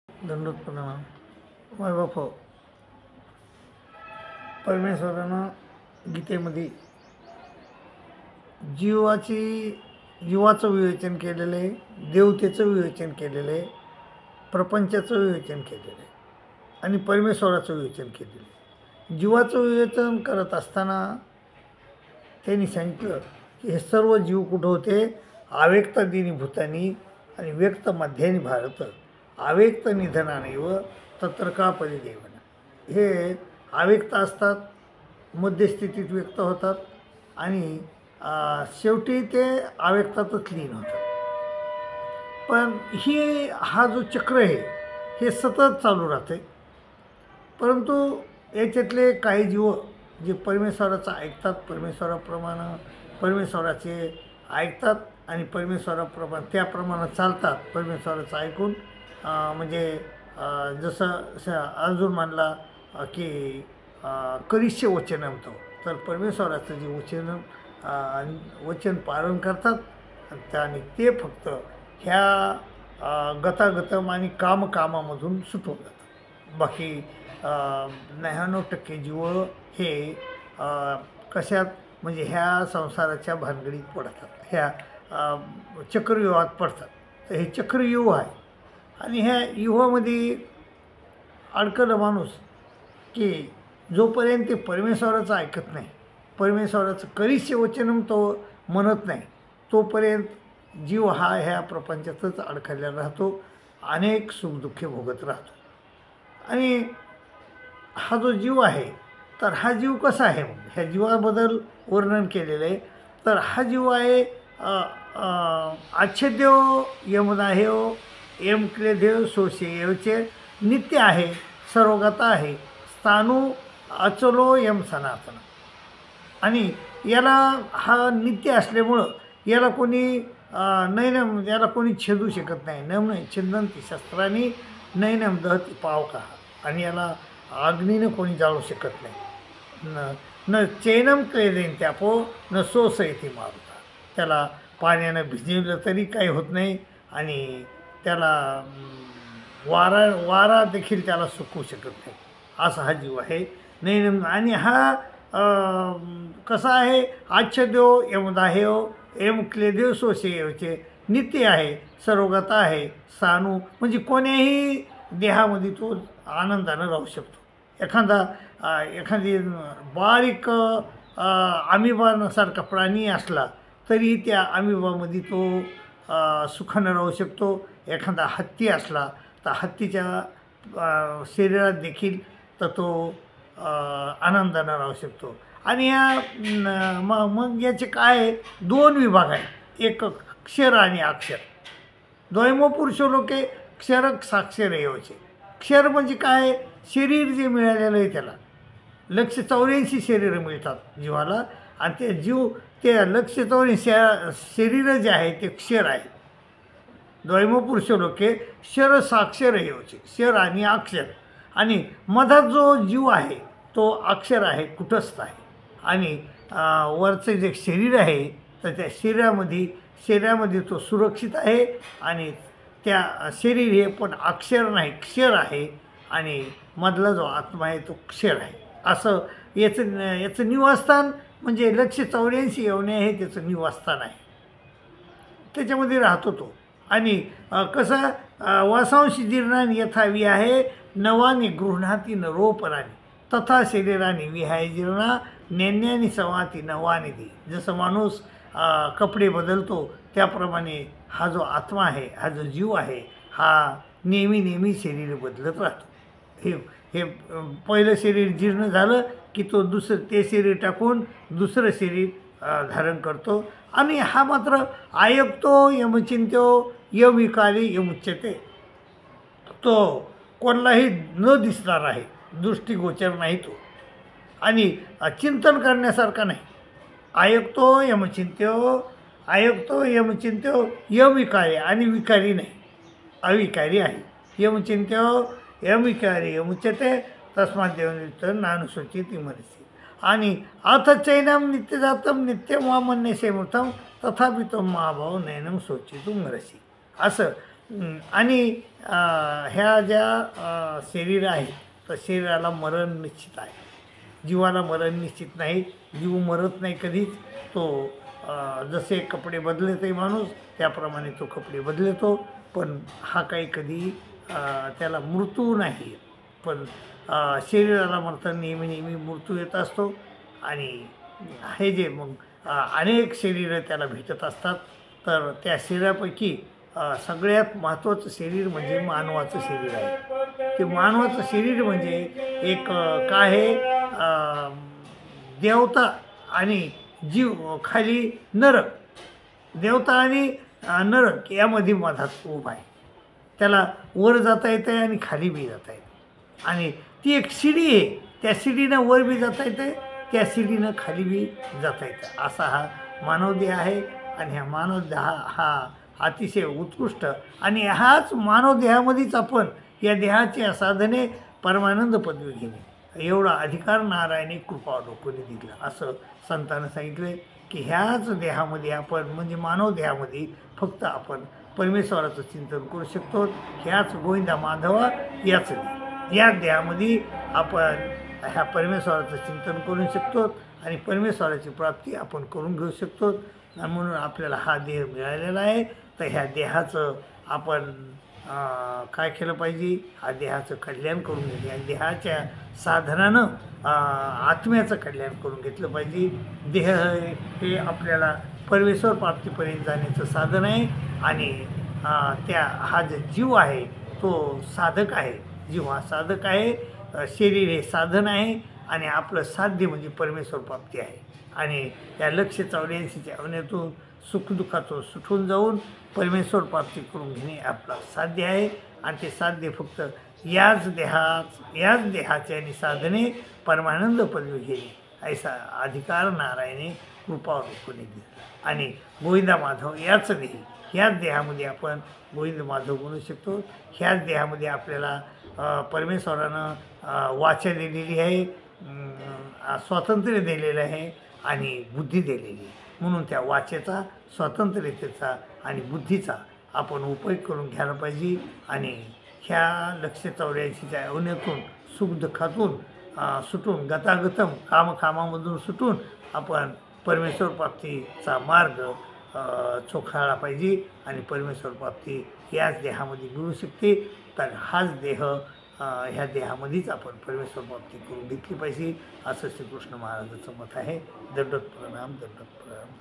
दंडोत प्रणाम. माय बाप परमेश्वरानं गीतेमध्ये जीवाचं विवेचन केलेलं आहे, देवतेचं विवेचन केलेलं आहे, प्रपंचाचं विवेचन केलेलं आहे आणि परमेश्वराचं विवेचन केलेलं आहे. जीवाचं विवेचन करत असताना त्यांनी सांगितलं की हे सर्व जीव कुठं होते, आवेक्त दिनी भूतानी आणि व्यक्त मध्यानी भारत आवेक्त निधनानेव तत्र का परिदेवना. हे आवेक्त असतात, मध्यस्थितीत व्यक्त होतात आणि शेवटी ते आवेक्तातच लीन होतात. पण हा जो चक्र आहे हे सतत चालू राहते. परंतु याच्यातले काही जीव जे परमेश्वराचं ऐकतात, परमेश्वराचे ऐकतात आणि त्याप्रमाणे चालतात. परमेश्वराचं ऐकून म्हणजे जसं अर्जुन मानला की करिष्य वचनम तो, तर परमेश्वराचं जे वचन पालन करतात आणि ते फक्त ह्या गतागतम आणि कामामधून सुटून जातात. बाकी 99% जीव हे कशात म्हणजे ह्या संसाराच्या भानगडीत पडतात, ह्या चक्रव्यूहात पडतात. तर हे चक्रव्यूह आहे आणि ह्या व्यूहामध्ये अडकलं माणूस की जोपर्यंत ते परमेश्वराचं ऐकत नाही, परमेश्वराचं करिष्य वचनम तो म्हणत नाही, तोपर्यंत जीव ह्या प्रपंचातच अडकलेला राहतो, अनेक सुखदुःखे भोगत राहतो. आणि हा जो जीव आहे तर हा जीव कसा आहे, ह्या जीवाबद्दल वर्णन केलेलं आहे. तर हा जीव आहे आच्छेदेव यमदाहेव यम क्लेदेव सोशेयवचे नित्य आहे, सर्वगता आहे, स्थाणू अचलो यम सनातन. आणि याला हा नित्य असल्यामुळं याला कोणी याला कोणी छेदू शकत नाही. नम छिंदंती शस्त्रांनी नैनम दहती पावका. आणि याला अग्नीनं कोणी जाळू शकत नाही. न चैनम क्लेदेन त्यापो न सोसयती मारुता. त्याला पाण्यानं भिजवलं तरी काही होत नाही आणि त्याला वारा देखील त्याला सुकवू शकत नाही, असा हा जीव आहे. नैनम. आणि हा कसा आहे, आच्छदेव यमदाहेव एम क्लेदेव सोशेयवचे नित्य आहे, सर्वगता आहे, सानू म्हणजे कोण्याही देहामध्ये तो आनंदानं राहू शकतो. एखादी बारीक आमिबासारखा प्राणी असला तरी त्या आमिबामध्ये तो सुखानं राहू शकतो. एखादा हत्ती असला तर हत्तीच्या शरीरात देखील तर तो आनंदानं राहू शकतो. आणि मग याचे काय दोन विभाग आहेत, एक क्षर आणि अक्षर. द्वैमो पुरुष लोके क्षर साक्षर यायचे. क्षर म्हणजे काय, शरीर जे मिळालेलं आहे त्याला 184 शरीरं मिळतात जीवाला, आणि ते 184 शरीरं जे आहे ते क्षर आहे. द्वैमो पुरुष लोके क्षर साक्षर यायचे, क्षर आणि अक्षर. आणि मधात जो जीव आहे तो अक्षर आहे, कुटस्थ आहे. आणि वरचं जे शरीर आहे तर त्या शरीरामध्ये तो सुरक्षित आहे आणि त्या शरीर हे पण अक्षर नाही, क्षर आहे. आणि मधला जो आत्मा आहे तो क्षर आहे. असं याचं निवासस्थान म्हणजे 184 येवणे हे त्याचं निवासस्थान आहे, त्याच्यामध्ये राहतो तो. आणि कसं वासांशी जीर्णानी यथा विहाय नवानी गृह्णाती नरोपरानी तथा शरीराने विहाय जीर्णा नेण्यानी सवाती नवानी दी. जसं माणूस कपडे बदलतो त्याप्रमाणे हा जो आत्मा आहे, हा जो जीव आहे, हा नेहमी शरीर बदलत राहतो. हे पहिलं शरीर जीर्ण झालं की तो ते शरीर टाकून दुसरं शरीर धारण करतो. आणि हा मात्र आयक्तो यमचिंत्यो यविकारी यमुच्यते. तो कोणालाही न दिसणार आहे, दृष्टीगोचर नाही तो, आणि चिंतन करण्यासारखा नाही. आयक्तो यमचिंत्यो यविकारी आणि विकारी नाही, अविकारी आहे. यमचिंत्यो यविकारी यमुच्यते तस्मात् देवनित्य नानुसूचित मनसी. आणि अथ चैनम नित्यजातम नित्यम वा मन्यसे मृतम तथापि तो महाभाव नैनम सोचितुम रसी. असं आणि ह्या ज्या शरीर आहे तर शरीराला मरण निश्चित आहे, जीवाला मरण निश्चित नाही. जीव मरत नाही कधीच. तो जसे कपडे बदलते माणूस त्याप्रमाणे तो कपडे बदलतो, पण हा काही कधी त्याला मृत्यू नाही. पण शरीराला मात्र नेहमी नेहमी मृत्यू येत असतो. आणि हे जे मग अनेक शरीरं त्याला भेटत असतात. तर त्या शरीरापैकी सगळ्यात महत्त्वाचं शरीर म्हणजे मानवाचं शरीर आहे. ते मानवाचं शरीर म्हणजे एक काय आहे, देवता आणि जीव खाली नरक. देवता आणि नरक यामध्ये मधात उभा आहे. त्याला वर जाता येतं आहे आणि खाली बी जाता येतं. आणि ती एक शिडी आहे, त्या शिडीनं वर बी जाता येतं, त्या शिडीनं खाली बी जाता येतं. असा हा मानवदेह आहे. आणि ह्या मानवदेह हा अतिशय उत्कृष्ट. आणि ह्याच मानवदेहामध्येच आपण या देहाच्या साधने परमानंद पदवी घेणे एवढा अधिकार नारायणी कृपावलोकने दिला. असं संतांनं सांगितलं की ह्याच देहामध्ये आपण म्हणजे मानव देहामध्ये फक्त आपण परमेश्वराचं चिंतन करू शकतो. ह्याच गोविंदा माधवा याच या देहामध्ये आपण ह्या परमेश्वराचं चिंतन करू शकतो आणि परमेश्वराची प्राप्ती आपण करून घेऊ शकतो. आणि म्हणून आपल्याला हा देह मिळालेला आहे. तर ह्या देहाचं आपण काय केलं पाहिजे, हा देहाचं कल्याण करून घेतलं. या देहाच्या साधनानं आत्म्याचं कल्याण करून घेतलं पाहिजे. देह हे आपल्याला परमेश्वर प्राप्तीपर्यंत जाण्याचं साधन आहे. आणि हा जो जीव आहे तो साधक आहे. जीव हा साधक आहे, शरीर हे साधन आहे. आणि आपलं साध्य म्हणजे परमेश्वर प्राप्ती आहे. आणि त्या लक्ष्य 84च्या अवनेतून सुखदुःखातून सुटून जाऊन परमेश्वर प्राप्ती करून घेणे आपलं साध्य आहे. आणि ते साध्य फक्त याच देहाचे आणि साधने परमानंद पदवी घेणे ऐसा अधिकार नारायणे कृपावलोकने दिला. आणि गोविंदा माधव याच ह्याच देहामध्ये आपण गोविंद माधव म्हणू शकतो. ह्याच देहामध्ये आपल्याला परमेश्वरानं वाचा दिलेली आहे, स्वातंत्र्य दिलेलं आहे आणि बुद्धी दिलेली आहे. म्हणून त्या वाचेचा, स्वातंत्र्यतेचा आणि बुद्धीचा आपण उपयोग करून घ्यायला पाहिजे. आणि ह्या लक्ष्य 84च्या अवनेतून सुखदुःखातून सुटून गतागतम कामामधून सुटून आपण परमेश्वर प्राप्तीचा मार्ग चोखाळला पाहिजे. आणि परमेश्वर प्राप्ती याच देहामध्ये मिळू शकते. तर हाच देह ह्या देहामध्येच आपण परमेश्वर प्राप्ती करून घेतली पाहिजे असं श्रीकृष्ण महाराजांचं मत आहे. दंडवत प्रणाम, दंडवत प्रणाम.